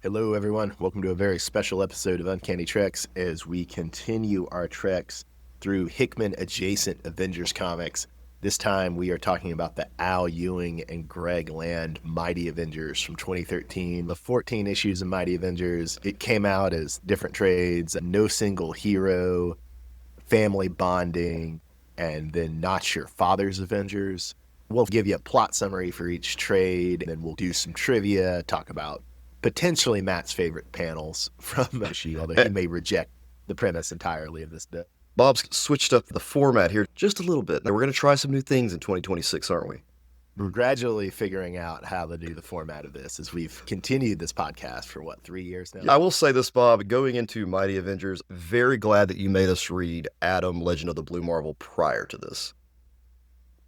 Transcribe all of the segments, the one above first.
Hello, everyone. Welcome to a very special episode of Uncanny Treks as we continue our treks through Hickman-adjacent Avengers comics. This time we are talking about the Al Ewing and Greg Land Mighty Avengers from 2013. The 14 issues of Mighty Avengers. It came out as different trades, no single hero, family bonding, and then Not Your Father's Avengers. We'll give you a plot summary for each trade, and then we'll do some trivia, talk about potentially Matt's favorite panels from the issue, although he may reject the premise entirely of this bit. Bob's switched up the format here just a little bit. Now, we're going to try some new things in 2026, aren't we? We're gradually figuring out how to do the format of this as we've continued this podcast for, 3 years now? I will say this, Bob, going into Mighty Avengers, very glad that you made us read Adam, Legend of the Blue Marvel prior to this.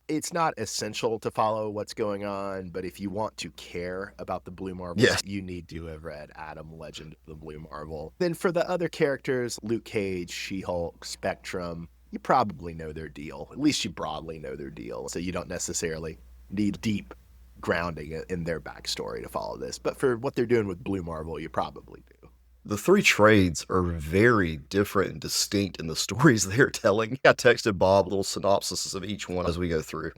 It's not essential to follow what's going on, but if you want to care about the Blue Marvel, Yes. You need to have read Adam, Legend of the Blue Marvel. Then for the other characters, Luke Cage, She-Hulk, Spectrum, you probably know their deal. At least you broadly know their deal, so you don't necessarily need deep grounding in their backstory to follow this. But for what they're doing with Blue Marvel, you probably do. The three trades are very different and distinct in the stories they're telling. I texted Bob little synopsis of each one as we go through.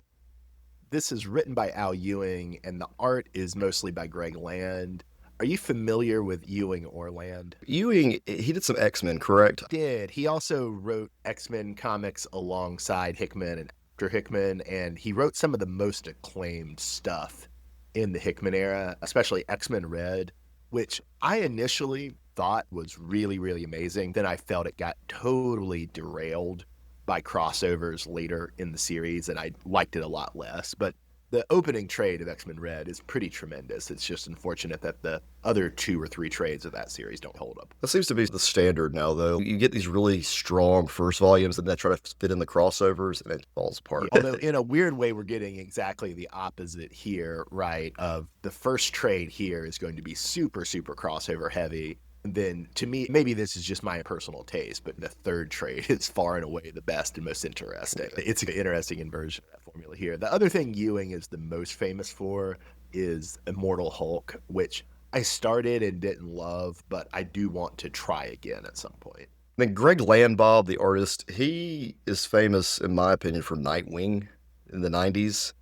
This is written by Al Ewing, and the art is mostly by Greg Land. Are you familiar with Ewing or Land? Ewing, he did some X-Men, correct? He also wrote X-Men comics alongside Hickman and after Hickman, and he wrote some of the most acclaimed stuff in the Hickman era, especially X-Men Red, which I initially thought was really, really amazing. Then I felt it got totally derailed by crossovers later in the series, and I liked it a lot less. But the opening trade of X-Men Red is pretty tremendous. It's just unfortunate that the other 2 or 3 trades of that series don't hold up. That seems to be the standard now, though. You get these really strong first volumes, and then try to fit in the crossovers, and it falls apart. Although, in a weird way, we're getting exactly the opposite here, right? Of the first trade here is going to be super, super crossover heavy. And then, to me, maybe this is just my personal taste, but the third trade is far and away the best and most interesting. It's an interesting inversion of that formula here. The other thing Ewing is the most famous for is Immortal Hulk, which I started and didn't love, but I do want to try again at some point. Then Greg Land, Bob, the artist, he is famous, in my opinion, for Nightwing in the 90s.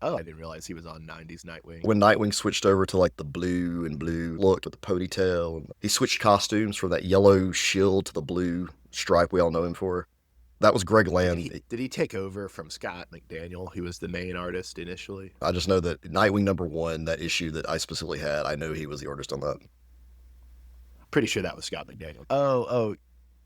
Oh, I didn't realize he was on 90s Nightwing. When Nightwing switched over to like the blue look with the ponytail, and he switched costumes from that yellow shield to the blue stripe we all know him for. That was Greg Land. Did he take over from Scott McDaniel, who was the main artist initially? I just know that Nightwing #1, that issue that I specifically had, I know he was the artist on that. Pretty sure that was Scott McDaniel. Oh,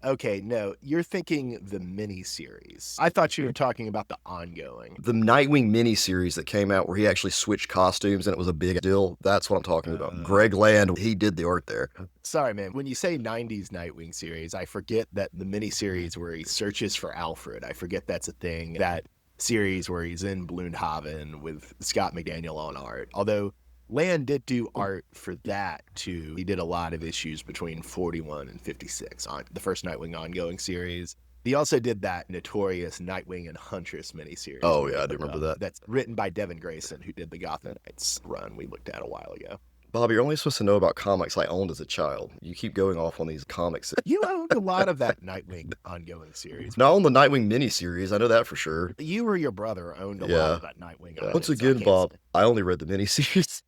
okay, no, you're thinking the miniseries. I thought you were talking about the ongoing. The Nightwing miniseries that came out where he actually switched costumes and it was a big deal, that's what I'm talking about. Greg Land, he did the art there. Sorry, man. When you say 90s Nightwing series, I forget that the miniseries where he searches for Alfred, I forget that's a thing. That series where he's in Bloomhaven with Scott McDaniel on art. Although Land did do art for that, too. He did a lot of issues between 41 and 56 on the first Nightwing ongoing series. He also did that notorious Nightwing and Huntress miniseries. Oh, yeah, I do remember that. That's written by Devin Grayson, who did the Gotham Knights run we looked at a while ago. Bob, you're only supposed to know about comics I owned as a child. You keep going off on these comics. You owned a lot of that Nightwing ongoing series. Not on the Nightwing miniseries, I know that for sure. You or your brother owned a lot of that Nightwing. Once again, Bob, I only read the miniseries.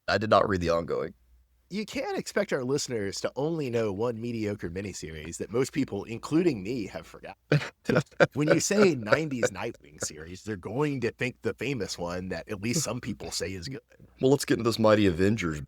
I did not read the ongoing. You can't expect our listeners to only know one mediocre miniseries that most people, including me, have forgotten. When you say 90s Nightwing series, they're going to think the famous one that at least some people say is good. Well, let's get into this Mighty Avengers.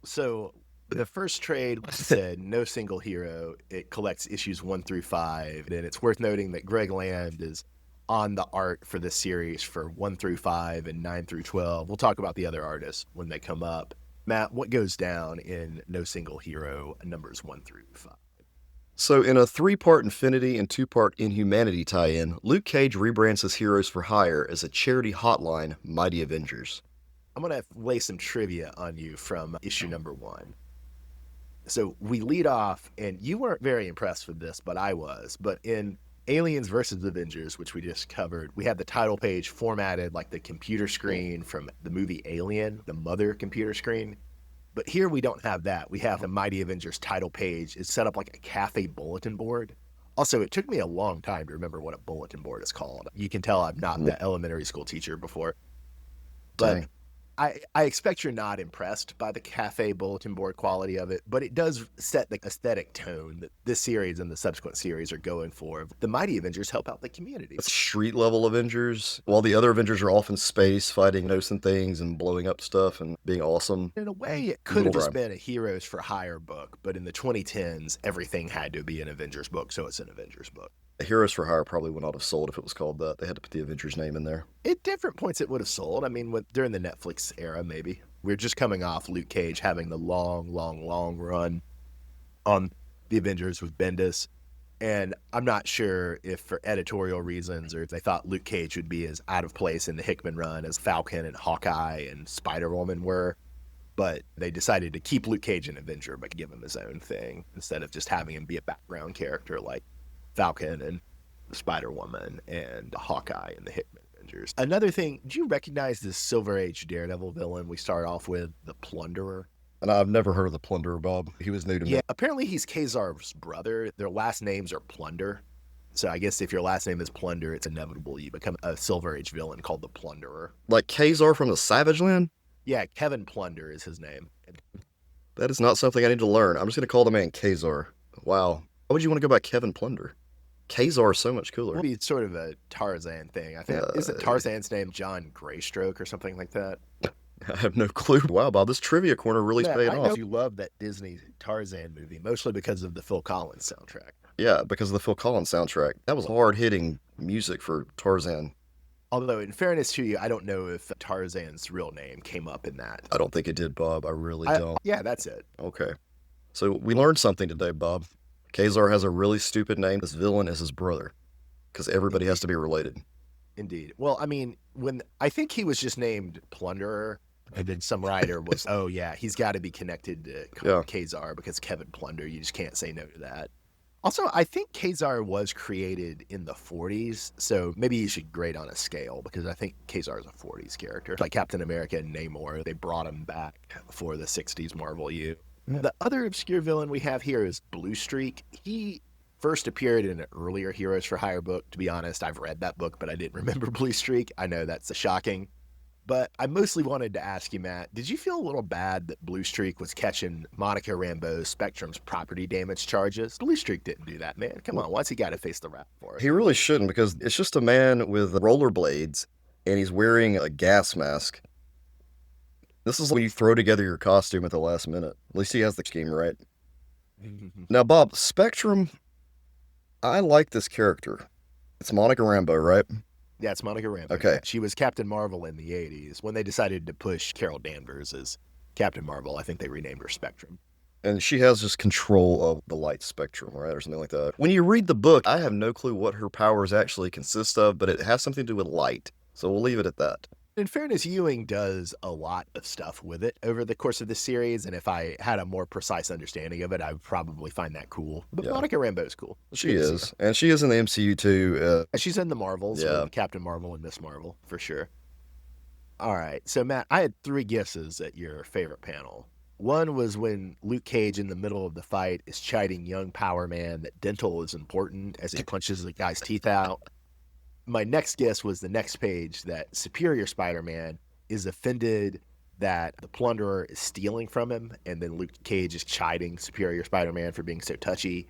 So the first trade said no single hero. It collects issues 1 through 5. And it's worth noting that Greg Land is on the art for this series for 1 through 5 and 9 through 12. We'll talk about the other artists when they come up. Matt, what goes down in No Single Hero numbers 1 through 5? So in a 3-part Infinity and 2-part Inhumanity tie-in, Luke Cage rebrands his Heroes for Hire as a charity hotline, Mighty Avengers. I'm going to lay some trivia on you from issue number 1. So we lead off, and you weren't very impressed with this, but I was. But in Aliens versus Avengers, which we just covered, we had the title page formatted like the computer screen from the movie Alien, the mother computer screen. But here we don't have that. We have the Mighty Avengers title page. It's set up like a cafe bulletin board. Also, it took me a long time to remember what a bulletin board is called. You can tell I'm not the elementary school teacher before. But Dang. I expect you're not impressed by the cafe bulletin board quality of it, but it does set the aesthetic tone that this series and the subsequent series are going for. The Mighty Avengers help out the community. Street level Avengers, while the other Avengers are off in space fighting innocent things and blowing up stuff and being awesome. In a way, it could have Little just rhyme. been a Heroes for Hire book, but in the 2010s, everything had to be an Avengers book, so it's an Avengers book. Heroes for Hire probably would not have sold if it was called that. They had to put the Avengers name in there. At different points, it would have sold. I mean, during the Netflix era, maybe. We're just coming off Luke Cage having the long run on the Avengers with Bendis. And I'm not sure if for editorial reasons or if they thought Luke Cage would be as out of place in the Hickman run as Falcon and Hawkeye and Spider-Woman were. But they decided to keep Luke Cage an Avenger, but give him his own thing instead of just having him be a background character like Falcon and Spider-Woman and Hawkeye and the Hickman Avengers. Another thing, do you recognize this Silver Age Daredevil villain we start off with, the Plunderer? And I've never heard of the Plunderer, Bob. He was new to me. Yeah, apparently he's Kazar's brother. Their last names are Plunder. So I guess if your last name is Plunder, it's inevitable you become a Silver Age villain called the Plunderer. Like Kazar from the Savage Land? Yeah, Kevin Plunder is his name. That is not something I need to learn. I'm just going to call the man Kazar. Wow. Why would you want to go by Kevin Plunder? Kazar is so much cooler. Maybe it's sort of a Tarzan thing. I think isn't Tarzan's name John Greystroke or something like that? I have no clue. Wow, Bob, this trivia corner really's Yeah, paying I off. know you love that Disney Tarzan movie, mostly because of the Phil Collins soundtrack. Yeah, because of the Phil Collins soundtrack. That was hard-hitting music for Tarzan. Although, in fairness to you, I don't know if Tarzan's real name came up in that. I don't think it did, Bob. I really don't. Yeah, that's it. Okay. So we learned something today, Bob. Kazar has a really stupid name. This villain is his brother. Because everybody has to be related. Indeed. Well, I mean, I think he was just named Plunderer, and then some writer was, oh yeah, he's got to be connected to Kazar because Kevin Plunder. You just can't say no to that. Also, I think Kazar was created in the 40s, so maybe you should grade on a scale because I think Kazar is a 40s character. Like Captain America and Namor, they brought him back for the 60s Marvel U. The other obscure villain we have here is Blue Streak. He first appeared in an earlier Heroes for Hire book. To be honest, I've read that book, but I didn't remember Blue Streak. I know that's shocking. But I mostly wanted to ask you, Matt, did you feel a little bad that Blue Streak was catching Monica Rambeau's Spectrum's property damage charges? Blue Streak didn't do that, man. Come on, why's he got to face the rap for it? He really shouldn't because it's just a man with rollerblades and he's wearing a gas mask. This is when you throw together your costume at the last minute. At least he has the scheme right. Now, Bob, Spectrum, I like this character. It's Monica Rambeau, right? Yeah, it's Monica Rambeau. Okay. She was Captain Marvel in the 80s. When they decided to push Carol Danvers as Captain Marvel, I think they renamed her Spectrum. And she has just control of the light spectrum, right? Or something like that. When you read the book, I have no clue what her powers actually consist of, but it has something to do with light. So we'll leave it at that. In fairness, Ewing does a lot of stuff with it over the course of the series, and if I had a more precise understanding of it, I would probably find that cool. But Yeah. Monica Rambeau's cool. She is. And she is in the MCU too. She's in the Marvels, Yeah. with Captain Marvel and Miss Marvel, for sure. All right, so Matt, I had 3 guesses at your favorite panel. One was when Luke Cage, in the middle of the fight, is chiding young Power Man that dental is important as he punches the guy's teeth out. My next guess was the next page that Superior Spider-Man is offended that the Plunderer is stealing from him, and then Luke Cage is chiding Superior Spider-Man for being so touchy.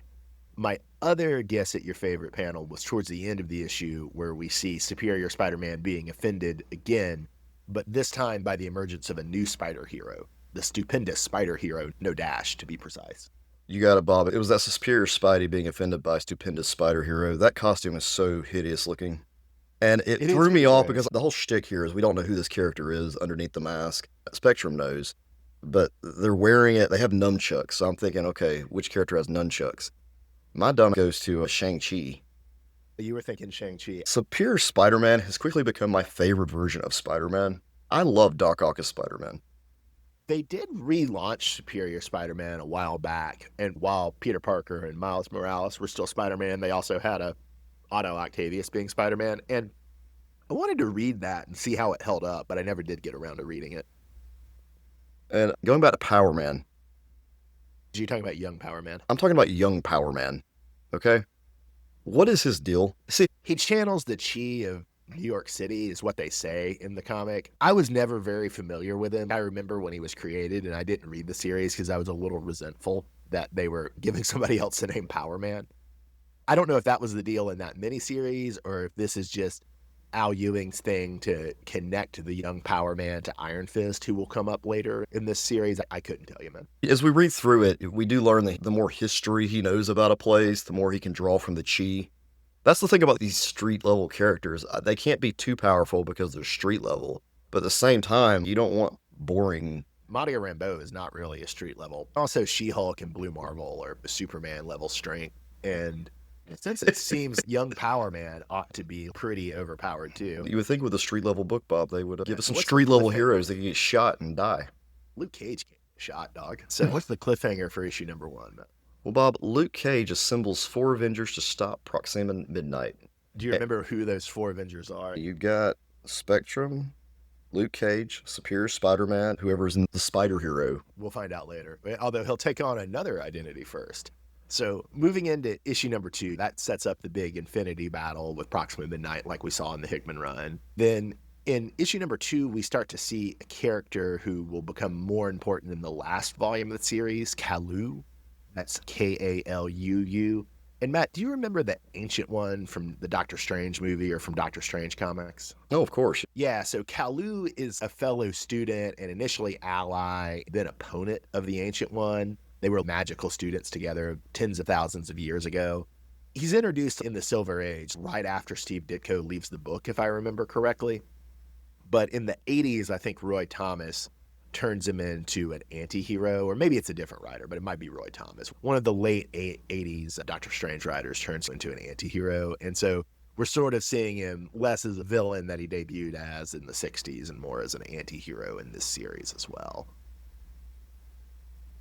My other guess at your favorite panel was towards the end of the issue where we see Superior Spider-Man being offended again, but this time by the emergence of a new spider hero, the stupendous spider hero, No Dash, to be precise. You got it, Bob. It was that Superior Spidey being offended by Stupendous Spider Hero. That costume is so hideous looking. And it threw me off because the whole shtick here is we don't know who this character is underneath the mask. Spectrum knows, but they're wearing it. They have nunchucks. So I'm thinking, okay, which character has nunchucks? My dumb goes to Shang-Chi. You were thinking Shang-Chi. Superior Spider-Man has quickly become my favorite version of Spider-Man. I love Doc Ock as Spider-Man. They did relaunch Superior Spider-Man a while back, and while Peter Parker and Miles Morales were still Spider-Man, they also had a Otto Octavius being Spider-Man, and I wanted to read that and see how it held up, but I never did get around to reading it. And going back to Power Man, You're talking about young Power Man. I'm talking about young Power Man. Okay? What is his deal? See, he channels the chi of New York City, is what they say in the comic. I was never very familiar with him. I remember when he was created, and I didn't read the series because I was a little resentful that they were giving somebody else the name Power Man. I don't know if that was the deal in that miniseries or if this is just Al Ewing's thing to connect the young Power Man to Iron Fist, who will come up later in this series. I couldn't tell you, man. as we read through it, we do learn that the more history he knows about a place, the more he can draw from the chi. That's the thing about these street level characters. They can't be too powerful because they're street level. But at the same time, you don't want boring. Madia Rambeau is not really a street level. Also, She-Hulk and Blue Marvel are Superman level strength. And since it seems young Power Man ought to be pretty overpowered too. You would think with a street level book, Bob, they would give us some street level heroes that can get shot and die. Luke Cage can't get shot, dog. So what's the cliffhanger for issue number 1? Well, Bob, Luke Cage assembles 4 Avengers to stop Proxima Midnight. Do you remember who those 4 Avengers are? You got Spectrum, Luke Cage, Superior Spider-Man, whoever's in the Spider Hero. We'll find out later. Although he'll take on another identity first. So moving into issue number 2, that sets up the big Infinity battle with Proxima Midnight like we saw in the Hickman run. Then in issue number 2, we start to see a character who will become more important in the last volume of the series, Kalu. That's K-A-L-U-U. And Matt, do you remember the Ancient One from the Doctor Strange movie or from Doctor Strange comics? Oh, of course. Yeah, so Kalu is a fellow student and initially ally, then opponent of the Ancient One. They were magical students together tens of thousands of years ago. He's introduced in the Silver Age right after Steve Ditko leaves the book, if I remember correctly. But in the 80s, I think Roy Thomas turns him into an anti-hero, or maybe it's a different writer, but it might be Roy Thomas. One of the late 80s Doctor Strange writers turns him into an anti-hero. And so we're sort of seeing him less as a villain that he debuted as in the 60s and more as an anti-hero in this series as well.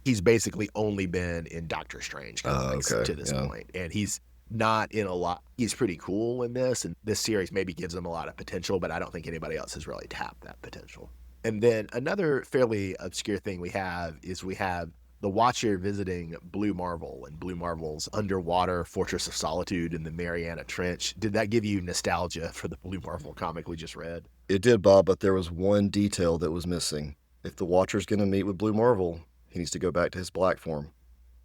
He's basically only been in Doctor Strange comics to this point. And he's not in a lot. He's pretty cool in this, and this series maybe gives him a lot of potential, but I don't think anybody else has really tapped that potential. And then another fairly obscure thing we have the Watcher visiting Blue Marvel and Blue Marvel's underwater Fortress of Solitude in the Mariana Trench. Did that give you nostalgia for the Blue Marvel comic we just read? It did, Bob, but there was one detail that was missing. If the Watcher's going to meet with Blue Marvel, he needs to go back to his black form.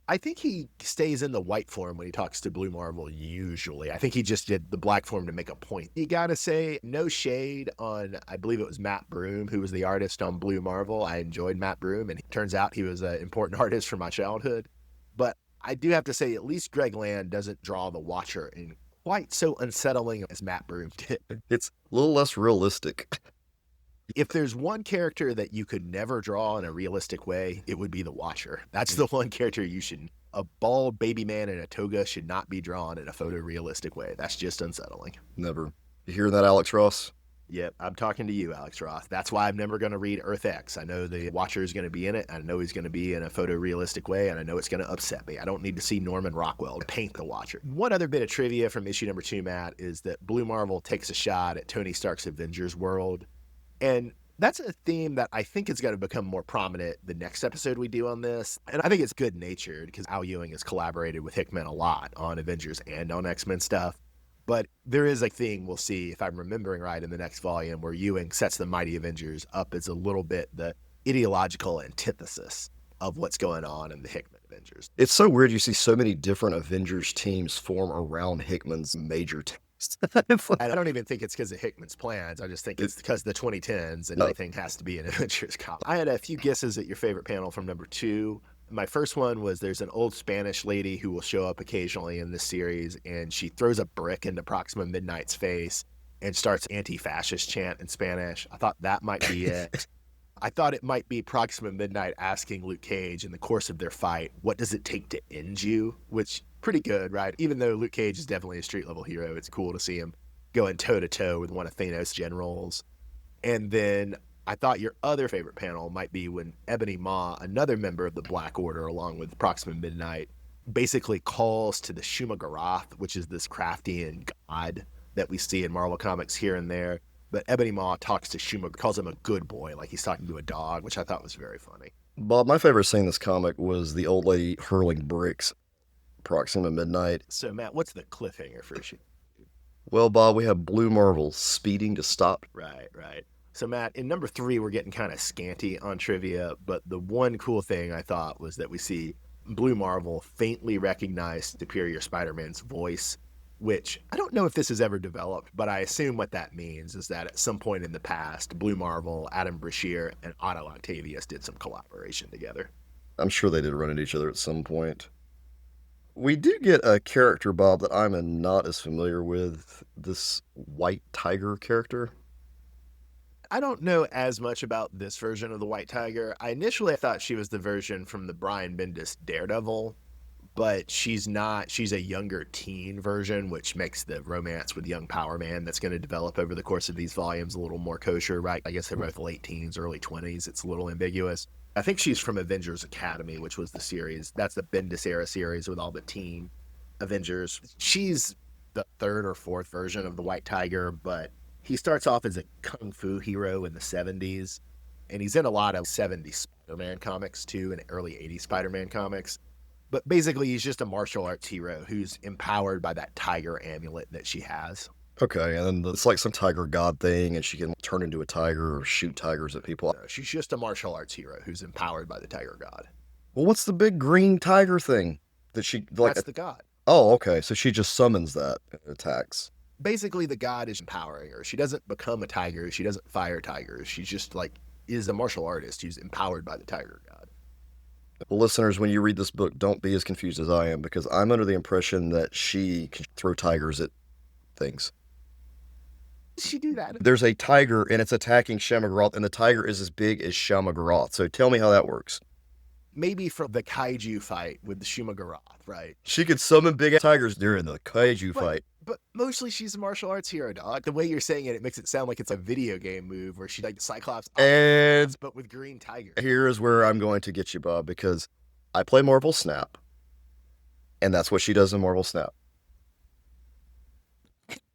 I think he stays in the white form when he talks to Blue Marvel, usually. I think he just did the black form to make a point. You gotta say, no shade on, I believe it was Matt Broom, who was the artist on Blue Marvel. I enjoyed Matt Broom, and it turns out he was an important artist for my childhood. But I do have to say, at least Greg Land doesn't draw the Watcher in quite so unsettling as Matt Broom did. It's a little less realistic. If there's one character that you could never draw in a realistic way, it would be the Watcher. That's the one character you should. A bald baby man in a toga should not be drawn in a photorealistic way. That's just unsettling. Never. You hear that, Alex Ross? Yep, I'm talking to you, Alex Ross. That's why I'm never going to read Earth X. I know the Watcher is going to be in it. I know he's going to be in a photorealistic way, and I know it's going to upset me. I don't need to see Norman Rockwell paint the Watcher. One other bit of trivia from issue number 2, Matt, is that Blue Marvel takes a shot at Tony Stark's Avengers world. And that's a theme that I think is going to become more prominent the next episode we do on this. And I think it's good-natured because Al Ewing has collaborated with Hickman a lot on Avengers and on X-Men stuff. But there is a thing we'll see, if I'm remembering right, in the next volume where Ewing sets the Mighty Avengers up as a little bit the ideological antithesis of what's going on in the Hickman Avengers. It's so weird you see so many different Avengers teams form around Hickman's major teams. I don't even think it's because of Hickman's plans. I just think it's because of the 2010s and everything has to be an Avengers comic. I had a few guesses at your favorite panel from number 2. My first one was there's an old Spanish lady who will show up occasionally in this series, and she throws a brick into Proxima Midnight's face and starts anti-fascist chant in Spanish. I thought that might be it. I thought it might be Proxima Midnight asking Luke Cage in the course of their fight, what does it take to end you? Which, pretty good, right? Even though Luke Cage is definitely a street-level hero, it's cool to see him going toe-to-toe with one of Thanos' generals. And then I thought your other favorite panel might be when Ebony Maw, another member of the Black Order, along with Proxima Midnight, basically calls to the Shuma-Gorath, which is this Kraftian god that we see in Marvel Comics here and there. But Ebony Maw talks to Shuma, calls him a good boy, like he's talking to a dog, which I thought was very funny. Bob, my favorite scene in this comic was the old lady hurling bricks Proxima Midnight. So, Matt, what's the cliffhanger for issue? Well, Bob, we have Blue Marvel speeding to stop. Right. So, Matt, in number 3, we're getting kind of scanty on trivia, but the one cool thing I thought was that we see Blue Marvel faintly recognize Superior Spider-Man's voice, which I don't know if this has ever developed, but I assume what that means is that at some point in the past, Blue Marvel, Adam Brashear, and Otto Octavius did some collaboration together. I'm sure they did run into each other at some point. We do get a character, Bob, that I'm not as familiar with, this White Tiger character. I don't know as much about this version of the White Tiger. I initially thought she was the version from the Brian Bendis Daredevil, but she's not. She's a younger teen version, which makes the romance with young Power Man that's going to develop over the course of these volumes a little more kosher, right? I guess they're both late teens, early 20s. It's a little ambiguous. I think she's from Avengers Academy, which was the series. That's the Bendis era series with all the teen Avengers. She's the 3rd or 4th version of the White Tiger, but he starts off as a kung fu hero in the 70s, and he's in a lot of 70s Spider-Man comics too, and early 80s Spider-Man comics. But basically, he's just a martial arts hero who's empowered by that tiger amulet that she has. Okay, and then it's like some tiger god thing, and she can turn into a tiger or shoot tigers at people. No, she's just a martial arts hero who's empowered by the tiger god. Well, what's the big green tiger thing that she like? That's the god. Oh, okay. So she just summons that and attacks. Basically, the god is empowering her. She doesn't become a tiger. She doesn't fire tigers. She's just is a martial artist who's empowered by the tiger god. Well, listeners, when you read this book, don't be as confused as I am, because I'm under the impression that she can throw tigers at things. Did she do that? There's a tiger, and it's attacking Shamagroth, and the tiger is as big as Shamagroth. So tell me how that works. Maybe from the kaiju fight with the Shumagorath, right? She could summon big tigers during the kaiju fight. But mostly she's a martial arts hero, dog. The way you're saying it makes it sound like it's a video game move where she Cyclops, and but with green tigers. Here is where I'm going to get you, Bob, because I play Marvel Snap, and that's what she does in Marvel Snap.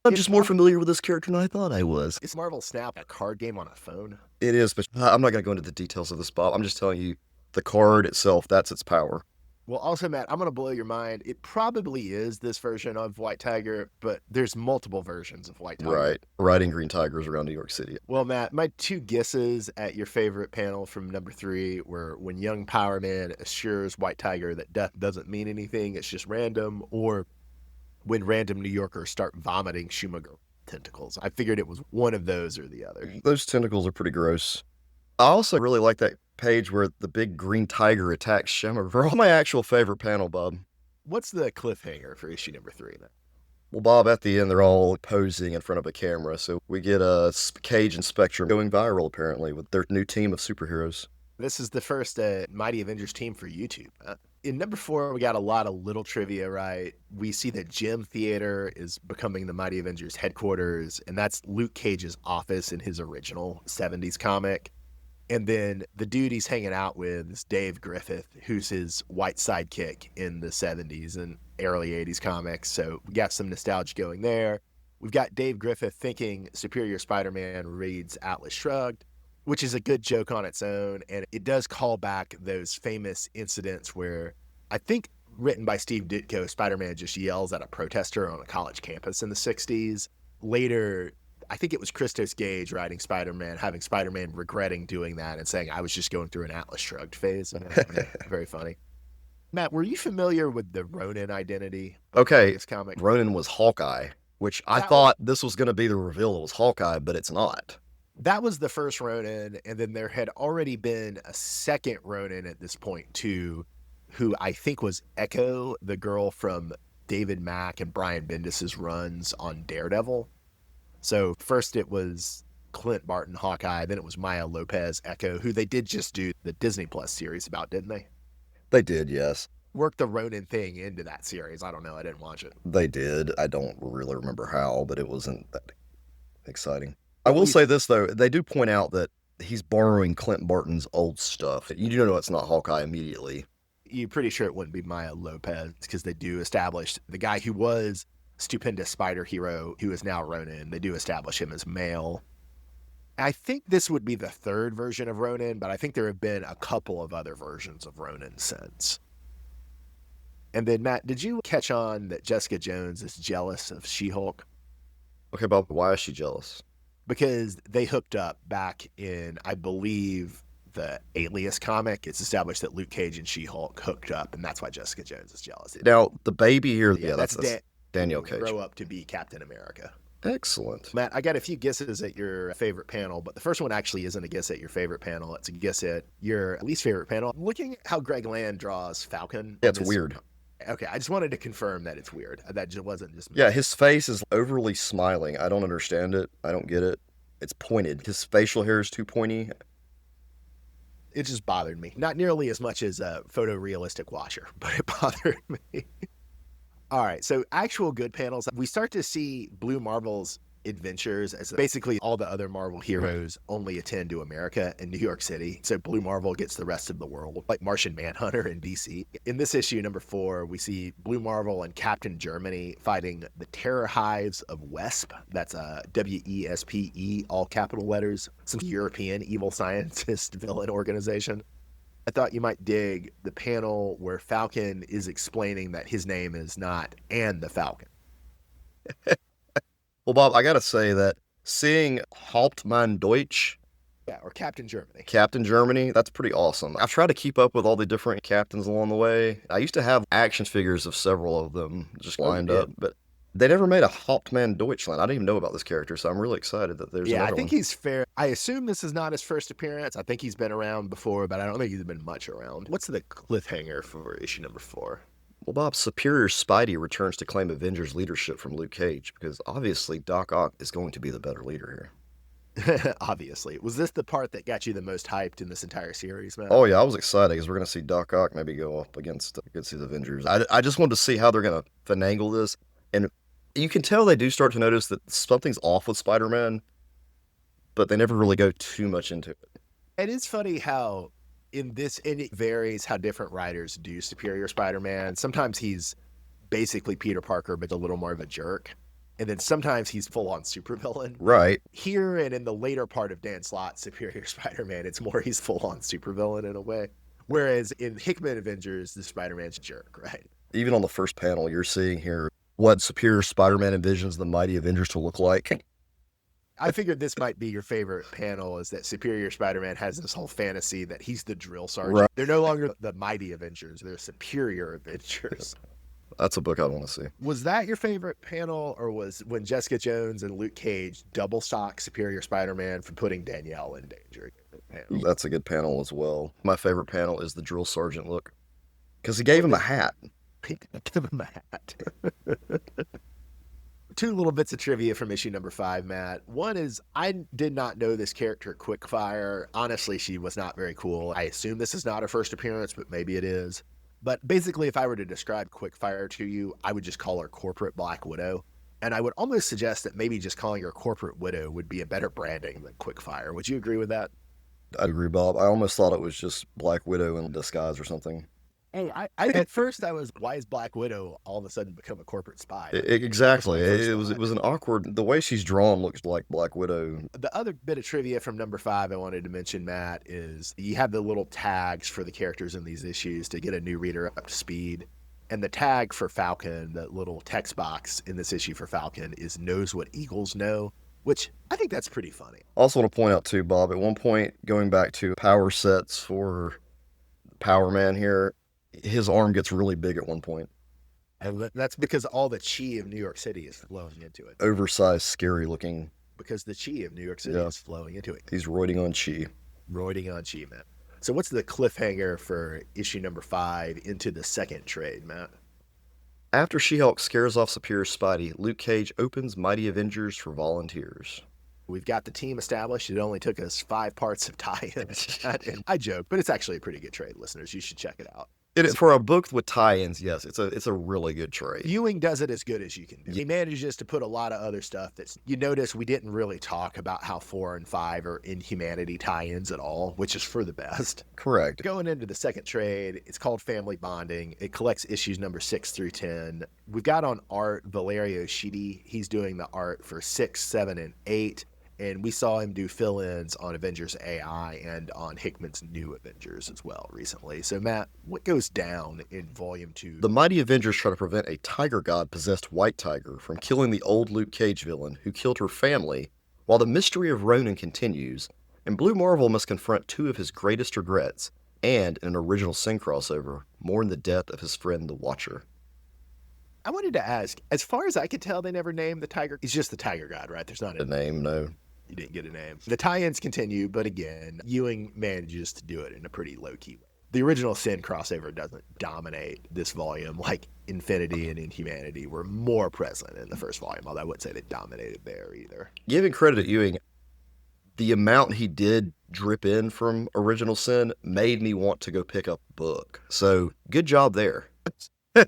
I'm just more familiar with this character than I thought I was. Is Marvel Snap a card game on a phone? It is, but I'm not going to go into the details of this, Bob. I'm just telling you, the card itself, that's its power. Well, also, Matt, I'm going to blow your mind. It probably is this version of White Tiger, but there's multiple versions of White Tiger. Right. Riding green tigers around New York City. Well, Matt, my 2 guesses at your favorite panel from number 3 were when young Power Man assures White Tiger that death doesn't mean anything, it's just random, or when random New Yorkers start vomiting Shumagorath tentacles. I figured it was one of those or the other. Those tentacles are pretty gross. I also really like that page where the big green tiger attacks Shamagroth. My actual favorite panel, Bob. What's the cliffhanger for issue number 3 then? Well, Bob, at the end, they're all posing in front of a camera. So we get Cage and Spectrum going viral, apparently, with their new team of superheroes. This is the first Mighty Avengers team for YouTube. In number 4, we got a lot of little trivia, right? We see that Gym Theater is becoming the Mighty Avengers headquarters, and that's Luke Cage's office in his original 70s comic. And then the dude he's hanging out with is Dave Griffith, who's his white sidekick in the 70s and early 80s comics. So we got some nostalgia going there. We've got Dave Griffith thinking Superior Spider-Man reads Atlas Shrugged, which is a good joke on its own. And it does call back those famous incidents where I think written by Steve Ditko, Spider-Man just yells at a protester on a college campus in the 60s. Later, I think it was Christos Gage writing Spider-Man, having Spider-Man regretting doing that and saying, I was just going through an Atlas Shrugged phase. Very funny. Matt, were you familiar with the Ronin identity? Okay, this comic? Ronin was Hawkeye, which I thought this was going to be the reveal. It was Hawkeye, but it's not. That was the first Ronin, and then there had already been a second Ronin at this point, too, who I think was Echo, the girl from David Mack and Brian Bendis' runs on Daredevil. So first it was Clint Barton, Hawkeye, then it was Maya Lopez, Echo, who they did just do the Disney Plus series about, didn't they? They did, yes. Worked the Ronin thing into that series. I don't know. I didn't watch it. They did. I don't really remember how, but it wasn't that exciting. I will say this, though. They do point out that he's borrowing Clint Barton's old stuff. You do know it's not Hawkeye immediately. You're pretty sure it wouldn't be Maya Lopez because they do establish the guy who was Stupendous Spider Hero, who is now Ronin. They do establish him as male. I think this would be the third version of Ronin, but I think there have been a couple of other versions of Ronin since. And then, Matt, did you catch on that Jessica Jones is jealous of She-Hulk? Okay, Bob, why is she jealous? Because they hooked up back in, I believe, the Alias comic. It's established that Luke Cage and She-Hulk hooked up, and that's why Jessica Jones is jealous. Now, the baby here, That's Daniel Cage. Grow up to be Captain America. Excellent. Matt, I got a few guesses at your favorite panel, but the first one actually isn't a guess at your favorite panel. It's a guess at your least favorite panel. Looking at how Greg Land draws Falcon. Yeah, it's weird. Okay, I just wanted to confirm that it's weird. That just wasn't just me. Yeah, his face is overly smiling. I don't understand it. I don't get it. It's pointed. His facial hair is too pointy. It just bothered me. Not nearly as much as a photorealistic washer, but it bothered me. All right, so actual good panels. We start to see Blue Marvel's adventures as basically all the other Marvel heroes only attend to America and New York City. So Blue Marvel gets the rest of the world, like Martian Manhunter in DC. In this issue, number 4, we see Blue Marvel and Captain Germany fighting the terror hives of WESP. That's WESPE, all capital letters. Some European evil scientist villain organization. I thought you might dig the panel where Falcon is explaining that his name is not and the Falcon. Well, Bob, I got to say that seeing Hauptmann Deutsch, or Captain Germany. Captain Germany, that's pretty awesome. I've tried to keep up with all the different captains along the way. I used to have action figures of several of them just lined up, but they never made a Hauptmann Deutschland. I didn't even know about this character, so I'm really excited that there's another I think one. he's fair. I assume this is not his first appearance. I think he's been around before, but I don't think he's been much around. What's the cliffhanger for issue number 4? Well, Bob, Superior Spidey returns to claim Avengers leadership from Luke Cage, because obviously Doc Ock is going to be the better leader here. Obviously. Was this the part that got you the most hyped in this entire series, man? Oh, yeah, I was excited, because we're going to see Doc Ock maybe go up against the Avengers. I just wanted to see how they're going to finagle this, and you can tell they do start to notice that something's off with Spider-Man, but they never really go too much into it. And it's funny how and it varies how different writers do Superior Spider-Man. Sometimes he's basically Peter Parker, but a little more of a jerk. And then sometimes he's full-on supervillain. Right. Here and in the later part of Dan Slott's Superior Spider-Man, it's more he's full-on supervillain in a way. Whereas in Hickman Avengers, the Spider-Man's a jerk, right? Even on the first panel, you're seeing here what Superior Spider-Man envisions the Mighty Avengers to look like. I figured this might be your favorite panel, is that Superior Spider-Man has this whole fantasy that he's the drill sergeant. Right. They're no longer the Mighty Avengers. They're Superior Avengers. That's a book I want to see. Was that your favorite panel, or was when Jessica Jones and Luke Cage double stock Superior Spider-Man for putting Danielle in danger? That's a good panel as well. My favorite panel is the drill sergeant look, because he gave him a hat. Give him a hat. 2 little bits of trivia from issue number 5, Matt. One is, I did not know this character, Quickfire. Honestly, she was not very cool. I assume this is not her first appearance, but maybe it is. But basically, if I were to describe Quickfire to you, I would just call her Corporate Black Widow. And I would almost suggest that maybe just calling her Corporate Widow would be a better branding than Quickfire. Would you agree with that? I agree, Bob. I almost thought it was just Black Widow in disguise or something. Hey, at first I was, why is Black Widow all of a sudden become a corporate spy? Exactly. It was an awkward, the way she's drawn looks like Black Widow. The other bit of trivia from number 5 I wanted to mention, Matt, is you have the little tags for the characters in these issues to get a new reader up to speed. And the tag for Falcon, the little text box in this issue for Falcon, is knows what eagles know, which I think that's pretty funny. Also want to point out too, Bob, at one point, going back to power sets for Power Man here, his arm gets really big at one point. And that's because all the chi of New York City is flowing into it. Oversized, scary looking. Because the chi of New York City is flowing into it. He's roiding on chi. Roiding on chi, Matt. So what's the cliffhanger for issue number 5 into the second trade, Matt? After She-Hulk scares off Superior Spidey, Luke Cage opens Mighty Avengers for volunteers. We've got the team established. It only took us 5 parts of tie-ins. I joke, but it's actually a pretty good trade, listeners. You should check it out. For a book with tie-ins, yes, it's a really good trade. Ewing does it as good as you can do. He manages to put a lot of other stuff that's, you notice we didn't really talk about how 4 and 5 are Inhumanity tie-ins at all, which is for the best. Correct. Going into the second trade, it's called Family Bonding. It collects issues number 6 through 10. We've got on art Valerio Schiti. He's doing the art for 6, 7, and 8. And we saw him do fill-ins on Avengers AI and on Hickman's new Avengers as well recently. So Matt, what goes down in Volume 2? The mighty Avengers try to prevent a tiger god-possessed White Tiger from killing the old Luke Cage villain who killed her family, while the mystery of Ronan continues, and Blue Marvel must confront two of his greatest regrets, and, in an original Sin crossover, mourn the death of his friend the Watcher. I wanted to ask, as far as I could tell, they never named the tiger. He's just the tiger god, right? There's not A name, no. You didn't get a name. The tie-ins continue, but again, Ewing manages to do it in a pretty low-key way. The original Sin crossover doesn't dominate this volume like Infinity and Inhumanity were more present in the first volume, although I wouldn't say they dominated there either. Giving credit to Ewing, the amount he did drip in from original Sin made me want to go pick up a book. So, good job there.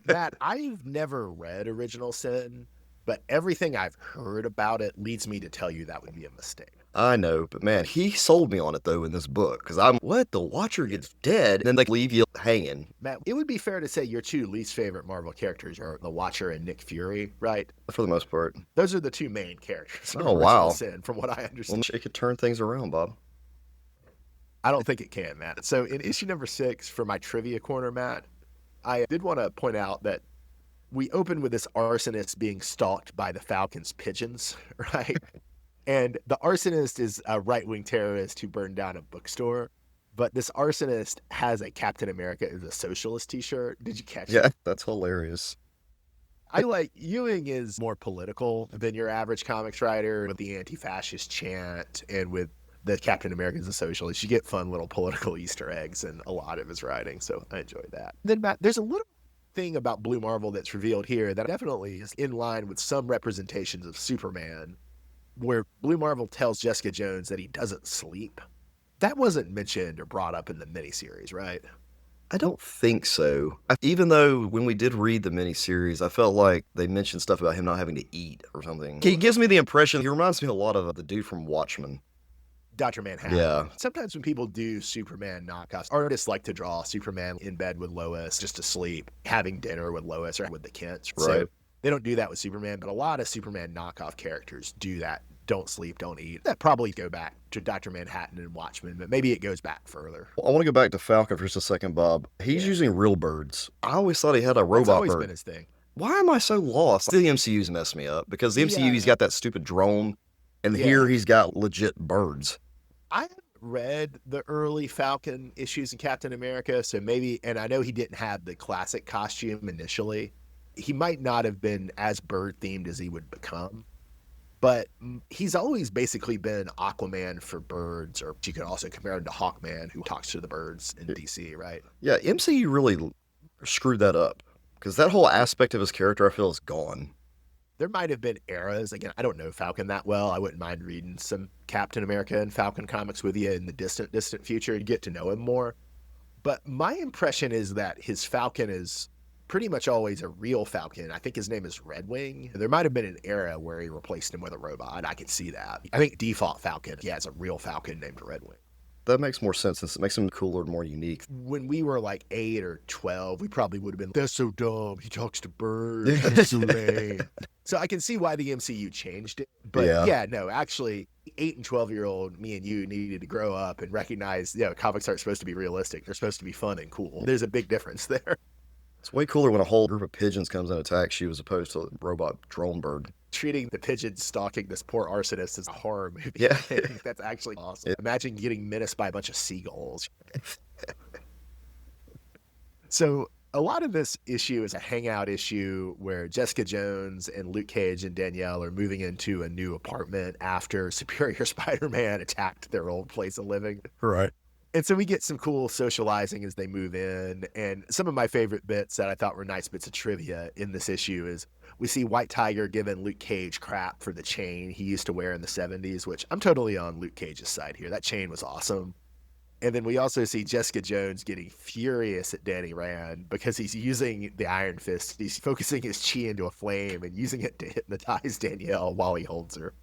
Matt, I've never read Original Sin, but everything I've heard about it leads me to tell you that would be a mistake. I know, but man, he sold me on it though in this book, because what? The Watcher gets dead, and then they leave you hanging. Matt, it would be fair to say your two least favorite Marvel characters are the Watcher and Nick Fury, right? For the most part. Those are the two main characters. Oh, wow. Sin, from what I understand. Well, it could turn things around, Bob. I don't think it can, Matt. So in issue number 6, for my trivia corner, Matt, I did want to point out that we open with this arsonist being stalked by the Falcon's pigeons, right? And the arsonist is a right-wing terrorist who burned down a bookstore. But this arsonist has a Captain America is a socialist t-shirt. Did you catch it? Yeah, that's hilarious. I like Ewing is more political than your average comics writer with the anti-fascist chant and with the Captain America is a socialist. You get fun little political Easter eggs in a lot of his writing, so I enjoy that. Then, Matt, there's a little thing about Blue Marvel that's revealed here that definitely is in line with some representations of Superman, where Blue Marvel tells Jessica Jones that he doesn't sleep. That wasn't mentioned or brought up in the miniseries, right? I don't think so. Even though when we did read the miniseries, I felt like they mentioned stuff about him not having to eat or something. He gives me the impression, he reminds me a lot of the dude from Watchmen. Dr. Manhattan. Yeah. Sometimes when people do Superman knockoffs, artists like to draw Superman in bed with Lois, just asleep, having dinner with Lois or with the Kents. Right. So they don't do that with Superman, but a lot of Superman knockoff characters do that. Don't sleep, don't eat. That probably go back to Dr. Manhattan and Watchmen, but maybe it goes back further. Well, I want to go back to Falcon for just a second, Bob. He's using real birds. I always thought he had a robot That's always bird. been his thing. Why am I so lost? The MCU's messed me up because the MCU, he's got that stupid drone, and here he's got legit birds. I haven't read the early Falcon issues in Captain America, so maybe, and I know he didn't have the classic costume initially. He might not have been as bird themed as he would become, but he's always basically been Aquaman for birds, or you could also compare him to Hawkman, who talks to the birds in DC, right? Yeah, MCU really screwed that up because that whole aspect of his character, I feel, is gone. There might have been eras. Again, I don't know Falcon that well. I wouldn't mind reading some Captain America and Falcon comics with you in the distant future to get to know him more. But my impression is that his Falcon is pretty much always a real Falcon. I think his name is Redwing. There might have been an era where he replaced him with a robot. I could see that. I think default Falcon, he has a real Falcon named Redwing. That makes more sense since it makes him cooler and more unique. When we were like 8 or 12, we probably would have been, that's so dumb. He talks to birds. That's so lame. So I can see why the MCU changed it. But yeah, no, actually, 8 and 12-year-old me and you needed to grow up and recognize, comics aren't supposed to be realistic. They're supposed to be fun and cool. There's a big difference there. It's way cooler when a whole group of pigeons comes and attacks you as opposed to a robot drone bird. Treating the pigeon stalking this poor arsonist as a horror movie. Yeah. That's actually awesome. Imagine getting menaced by a bunch of seagulls. So a lot of this issue is a hangout issue where Jessica Jones and Luke Cage and Danielle are moving into a new apartment after Superior Spider-Man attacked their old place of living. Right. And so we get some cool socializing as they move in. And some of my favorite bits that I thought were nice bits of trivia in this issue is we see White Tiger giving Luke Cage crap for the chain he used to wear in the 70s, which I'm totally on Luke Cage's side here. That chain was awesome. And then we also see Jessica Jones getting furious at Danny Rand because he's using the Iron Fist. He's focusing his chi into a flame and using it to hypnotize Danielle while he holds her.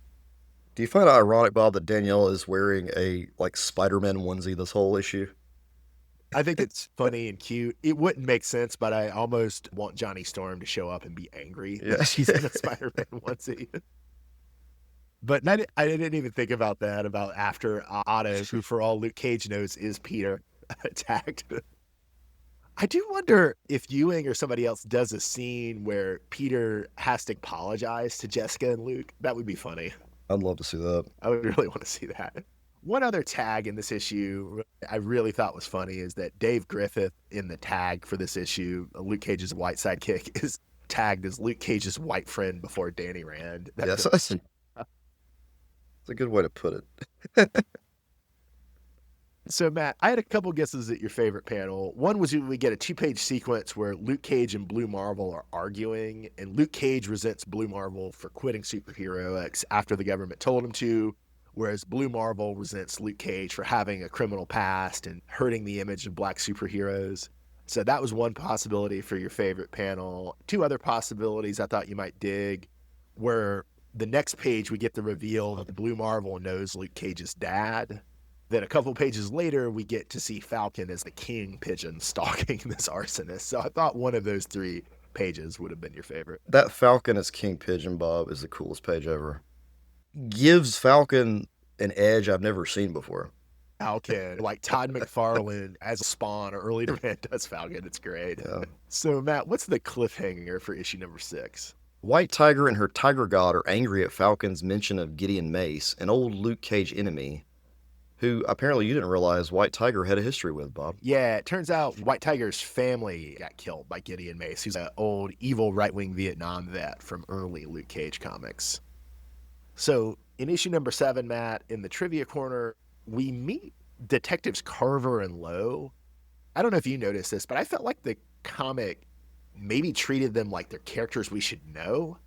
Do you find it ironic, Bob, that Danielle is wearing a Spider-Man onesie this whole issue? I think it's funny and cute. It wouldn't make sense, but I almost want Johnny Storm to show up and be angry that she's in a Spider-Man onesie. But I didn't even think about that, about after Otto, who for all Luke Cage knows is Peter, attacked. I do wonder if Ewing or somebody else does a scene where Peter has to apologize to Jessica and Luke. That would be funny. I'd love to see that. I would really want to see that. One other tag in this issue I really thought was funny is that Dave Griffith in the tag for this issue, Luke Cage's white sidekick, is tagged as Luke Cage's white friend before Danny Rand. Yes, that's a good way to put it. So, Matt, I had a couple guesses at your favorite panel. One was we get a 2-page sequence where Luke Cage and Blue Marvel are arguing, and Luke Cage resents Blue Marvel for quitting superheroics after the government told him to, whereas Blue Marvel resents Luke Cage for having a criminal past and hurting the image of black superheroes. So that was one possibility for your favorite panel. Two other possibilities I thought you might dig were the next page we get the reveal that Blue Marvel knows Luke Cage's dad. Then a couple pages later, we get to see Falcon as the king pigeon stalking this arsonist. So I thought one of those 3 pages would have been your favorite. That Falcon as King Pigeon, Bob, is the coolest page ever. Gives Falcon an edge I've never seen before. Falcon, like Todd McFarlane as Spawn, or early Durant does Falcon. It's great. Yeah. So, Matt, what's the cliffhanger for issue number 6? White Tiger and her Tiger God are angry at Falcon's mention of Gideon Mace, an old Luke Cage enemy, who apparently you didn't realize White Tiger had a history with, Bob. Yeah, it turns out White Tiger's family got killed by Gideon Mace. He's an old, evil, right-wing Vietnam vet from early Luke Cage comics. So in issue number 7, Matt, in the trivia corner, we meet Detectives Carver and Lowe. I don't know if you noticed this, but I felt like the comic maybe treated them like they're characters we should know,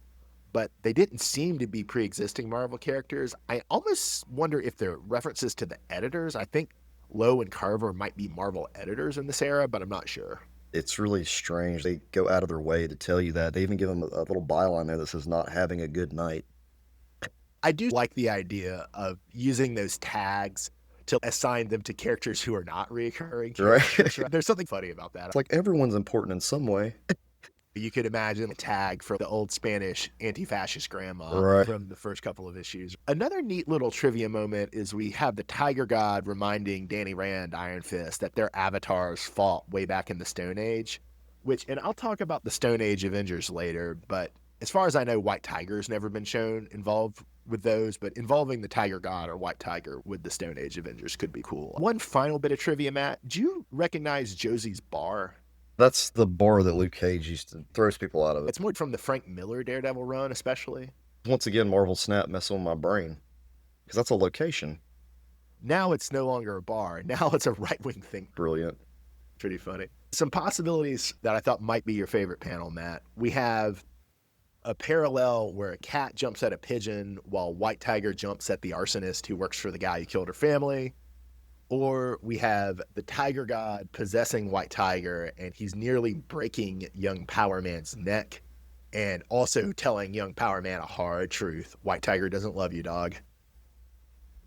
but they didn't seem to be pre-existing Marvel characters. I almost wonder if they're references to the editors. I think Lowe and Carver might be Marvel editors in this era, but I'm not sure. It's really strange. They go out of their way to tell you that. They even give them a little byline there that says not having a good night. I do like the idea of using those tags to assign them to characters who are not recurring characters. Right? There's something funny about that. It's like everyone's important in some way. You could imagine a tag for the old Spanish anti-fascist grandma from the first couple of issues. Another neat little trivia moment is we have the Tiger God reminding Danny Rand, Iron Fist, that their avatars fought way back in the Stone Age, and I'll talk about the Stone Age Avengers later, but as far as I know, White Tiger's never been shown involved with those, but involving the Tiger God or White Tiger with the Stone Age Avengers could be cool. One final bit of trivia, Matt. Do you recognize Josie's bar? That's the bar that Luke Cage used to throws people out of it. It's more from the Frank Miller Daredevil run, especially. Once again, Marvel Snap messing with my brain, because that's a location. Now it's no longer a bar. Now it's a right-wing thing. Brilliant. Pretty funny. Some possibilities that I thought might be your favorite panel, Matt. We have a parallel where a cat jumps at a pigeon while White Tiger jumps at the arsonist who works for the guy who killed her family. Or we have the Tiger God possessing White Tiger, and he's nearly breaking young Power Man's neck and also telling young Power Man a hard truth. White Tiger doesn't love you, dog.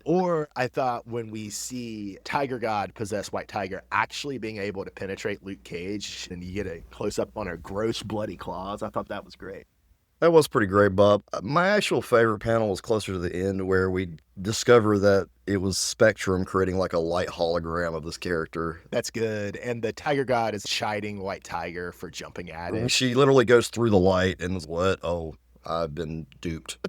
Or I thought when we see Tiger God possess White Tiger actually being able to penetrate Luke Cage and you get a close-up on her gross bloody claws, I thought that was great. That was pretty great, Bob. My actual favorite panel was closer to the end where we discover that it was Spectrum creating like a light hologram of this character. That's good. And the Tiger God is chiding White Tiger for jumping at it. She literally goes through the light and is what? Oh, I've been duped.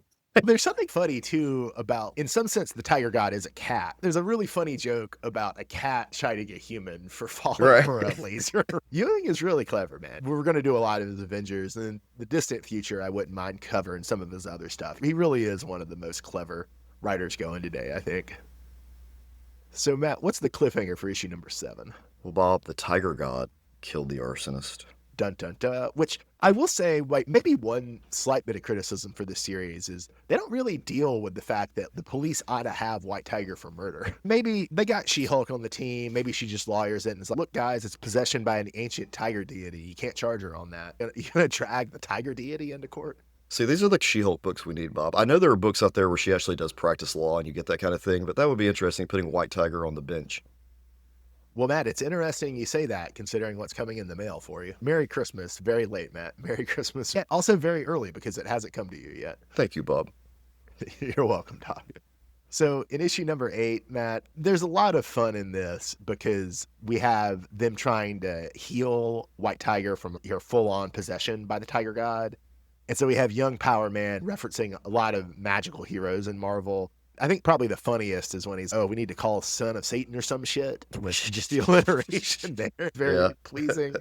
There's something funny, too, about, in some sense, the Tiger God is a cat. There's a really funny joke about a cat chiding a human for falling for a laser. Ewing is really clever, man. We're going to do a lot of his Avengers, and in the distant future, I wouldn't mind covering some of his other stuff. He really is one of the most clever writers going today, I think. So, Matt, what's the cliffhanger for issue number 7? Well, Bob, the Tiger God killed the arsonist. Dun, dun, dun. Which I will say, like, maybe one slight bit of criticism for this series is they don't really deal with the fact that the police ought to have White Tiger for murder. Maybe they got She-Hulk on the team. Maybe she just lawyers it and is like, look, guys, it's possession by an ancient tiger deity. You can't charge her on that. You're going to drag the tiger deity into court? See, these are the She-Hulk books we need, Bob. I know there are books out there where she actually does practice law and you get that kind of thing, but that would be interesting, putting White Tiger on the bench. Well, Matt, it's interesting you say that, considering what's coming in the mail for you. Merry Christmas. Very late, Matt. Merry Christmas. Yeah, also very early, because it hasn't come to you yet. Thank you, Bob. You're welcome, Doc. So in issue number 8, Matt, there's a lot of fun in this because we have them trying to heal White Tiger from your full-on possession by the Tiger God. And so we have young Power Man referencing a lot of magical heroes in Marvel. I think probably the funniest is when he's, oh, we need to call Son of Satan or some shit, which just the alliteration there. Very pleasing.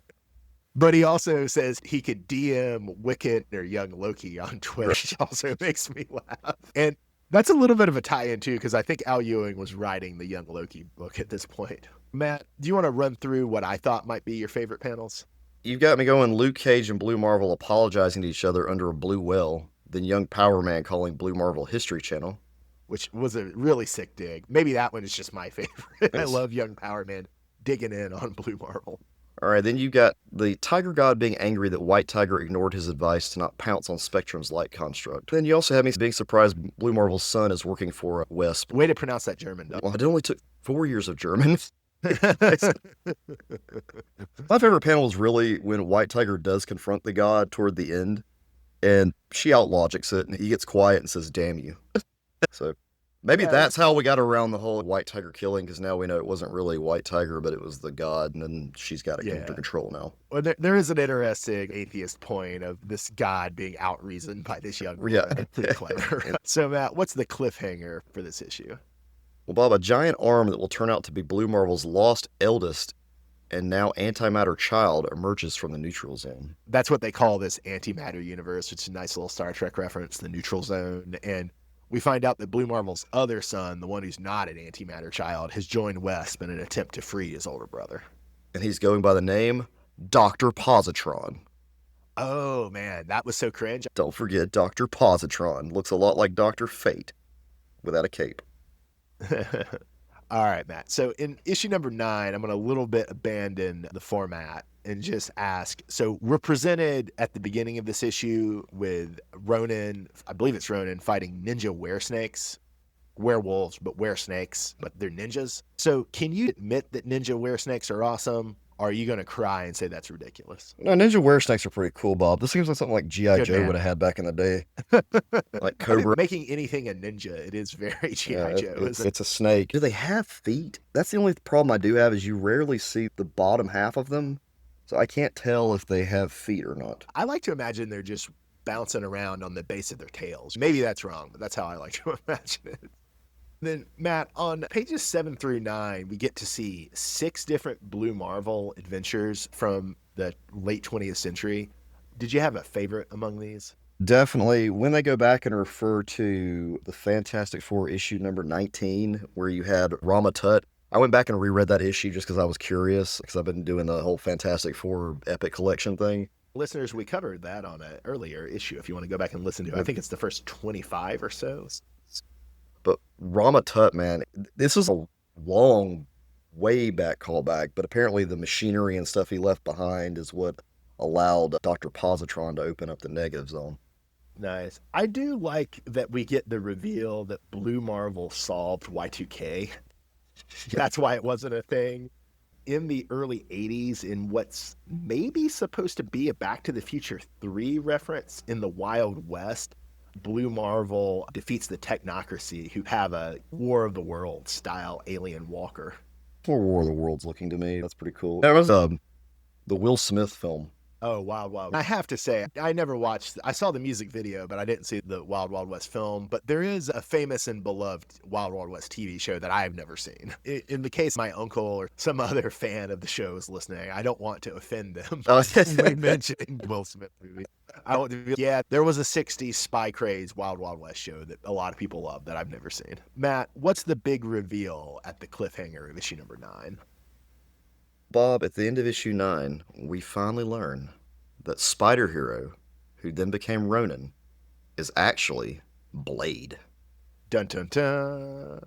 But he also says he could DM Wicked or young Loki on Twitter, which also makes me laugh. And that's a little bit of a tie-in too, because I think Al Ewing was writing the Young Loki book at this point. Matt, do you want to run through what I thought might be your favorite panels? You've got me going Luke Cage and Blue Marvel apologizing to each other under a blue well, then young Power Man calling Blue Marvel History Channel. Which was a really sick dig. Maybe that one is just my favorite. I love young Power Man digging in on Blue Marvel. All right, then you got the Tiger God being angry that White Tiger ignored his advice to not pounce on Spectrum's light construct. Then you also have me being surprised Blue Marvel's son is working for Wisp. Way to pronounce that German, though. Well, it only took 4 years of German. My favorite panel is really when White Tiger does confront the god toward the end, and she outlogics it, and he gets quiet and says, "Damn you." So maybe that's how we got around the whole White Tiger killing, because now we know it wasn't really White Tiger, but it was the god, and then she's got it under control now. Well, there is an interesting atheist point of this god being out-reasoned by this young woman. Pretty clever. So, Matt, what's the cliffhanger for this issue? Well, Bob, a giant arm that will turn out to be Blue Marvel's lost eldest and now antimatter child emerges from the neutral zone. That's what they call this antimatter universe. It's a nice little Star Trek reference, the neutral zone. And we find out that Blue Marvel's other son, the one who's not an antimatter child, has joined Wesp in an attempt to free his older brother. And he's going by the name Dr. Positron. Oh, man, that was so cringe. Don't forget Dr. Positron. Looks a lot like Dr. Fate without a cape. All right, Matt. So in issue number 9, I'm going to a little bit abandon the format and just ask. So we're presented at the beginning of this issue with Ronin, I believe it's Ronin, fighting ninja weresnakes, werewolves, but weresnakes, but they're ninjas. So can you admit that ninja weresnakes are awesome? Or are you going to cry and say that's ridiculous? No, ninja weresnakes are pretty cool, Bob. This seems like something like G.I. Joe would have had back in the day. Like Cobra. Making anything a ninja, it is very G.I. Joe. It's a snake. Do they have feet? That's the only problem I do have is you rarely see the bottom half of them. So I can't tell if they have feet or not. I like to imagine they're just bouncing around on the base of their tails. Maybe that's wrong, but that's how I like to imagine it. Then, Matt, on pages 7 through 9, we get to see 6 different Blue Marvel adventures from the late 20th century. Did you have a favorite among these? Definitely. When they go back and refer to the Fantastic Four issue number 19, where you had Rama Tut, I went back and reread that issue just because I was curious, because I've been doing the whole Fantastic Four Epic Collection thing. Listeners, we covered that on an earlier issue if you want to go back and listen to it. I think it's the first 25 or so. But Rama Tut, man, this is a long, way back callback, but apparently the machinery and stuff he left behind is what allowed Dr. Positron to open up the negative zone. Nice. I do like that we get the reveal that Blue Marvel solved Y2K. That's why it wasn't a thing. In the early 80s, in what's maybe supposed to be a Back to the Future 3 reference in the Wild West, Blue Marvel defeats the Technocracy, who have a War of the Worlds style alien walker. More War of the Worlds looking to me. That's pretty cool. That was the Will Smith film. Oh, Wild Wild. I have to say, I never watched, I saw the music video, but I didn't see the Wild Wild West film. But there is a famous and beloved Wild Wild West TV show that I've never seen. In the case my uncle or some other fan of the show is listening, I don't want to offend them by mentioning Will Smith movies. Yeah, there was a 60s spy craze Wild Wild West show that a lot of people love that I've never seen. Matt, what's the big reveal at the cliffhanger of issue number 9? Bob, at the end of issue 9, we finally learn that Spider Hero, who then became Ronin, is actually Blade. Dun dun dun.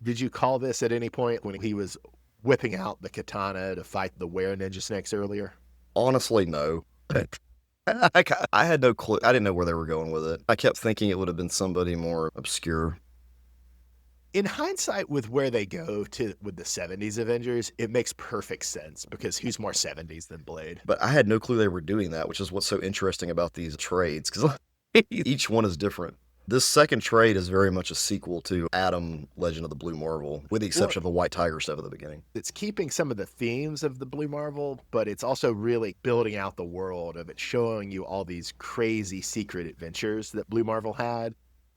Did you call this at any point when he was whipping out the katana to fight the were-ninja snakes earlier? Honestly, no. I had no clue. I didn't know where they were going with it. I kept thinking it would have been somebody more obscure. In hindsight, with where they go to with the 70s Avengers, it makes perfect sense because who's more 70s than Blade? But I had no clue they were doing that, which is what's so interesting about these trades, because each one is different. This second trade is very much a sequel to Adam, Legend of the Blue Marvel, with the exception of the White Tiger stuff at the beginning. It's keeping some of the themes of the Blue Marvel, but it's also really building out the world of it, showing you all these crazy secret adventures that Blue Marvel had.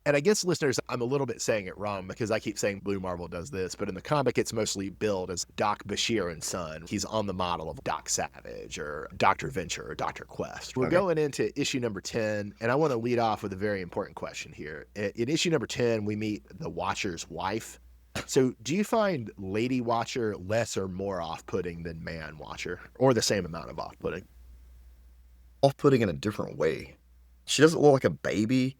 And I guess, listeners, I'm a little bit saying it wrong because I keep saying Blue Marvel does this, but in the comic, it's mostly billed as Doc Bashir and Son. He's on the model of Doc Savage or Dr. Venture or Dr. Quest. We're going into issue number 10, and I want to lead off with a very important question here. In issue number 10, we meet the Watcher's wife. So do you find Lady Watcher less or more off-putting than Man Watcher, or the same amount of off-putting? Off-putting in a different way. She doesn't look like a baby.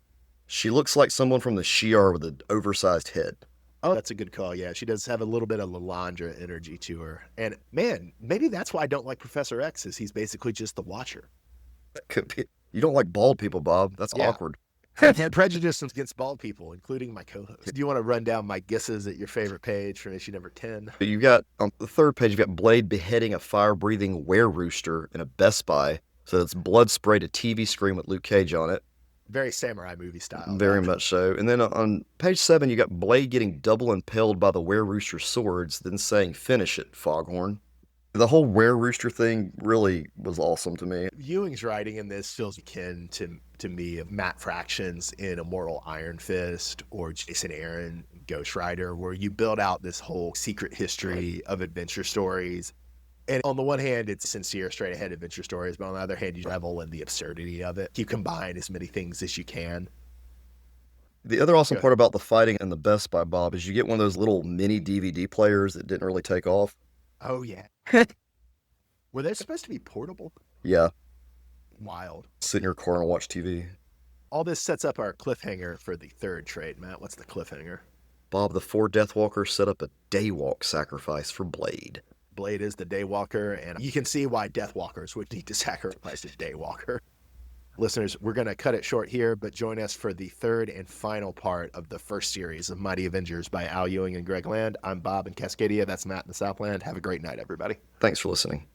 She looks like someone from the Shi'ar with an oversized head. Oh, that's a good call. Yeah, she does have a little bit of Lalandra energy to her. And man, maybe that's why I don't like Professor X, is he's basically just the Watcher. That could be. You don't like bald people, Bob. That's awkward. I had prejudice against bald people, including my co-host. Do you want to run down my guesses at your favorite page from issue number 10? You got, on the third page, you've got Blade beheading a fire-breathing were-rooster in a Best Buy. So it's blood sprayed a TV screen with Luke Cage on it. Very samurai movie style. Very much so. And then on page 7, you got Blade getting double impaled by the were-rooster swords, then saying, "Finish it, Foghorn." The whole were-rooster thing really was awesome to me. Ewing's writing in this feels akin to me of Matt Fractions in Immortal Iron Fist or Jason Aaron Ghost Rider, where you build out this whole secret history of adventure stories. And on the one hand, it's sincere, straight-ahead adventure stories, but on the other hand, you revel in the absurdity of it. You combine as many things as you can. The other awesome part about the fighting in the Best Buy, Bob, is you get one of those little mini DVD players that didn't really take off. Oh, yeah. Were they supposed to be portable? Yeah. Wild. Sit in your car and watch TV. All this sets up our cliffhanger for the third trade, Matt. What's the cliffhanger? Bob, the 4 Deathwalkers set up a Daywalk sacrifice for Blade. Blade is the Daywalker, and you can see why Deathwalkers would need to sacrifice a Daywalker. Listeners, we're going to cut it short here, but join us for the third and final part of the first series of Mighty Avengers by Al Ewing and Greg Land. I'm Bob in Cascadia. That's Matt in the Southland. Have a great night, everybody. Thanks for listening.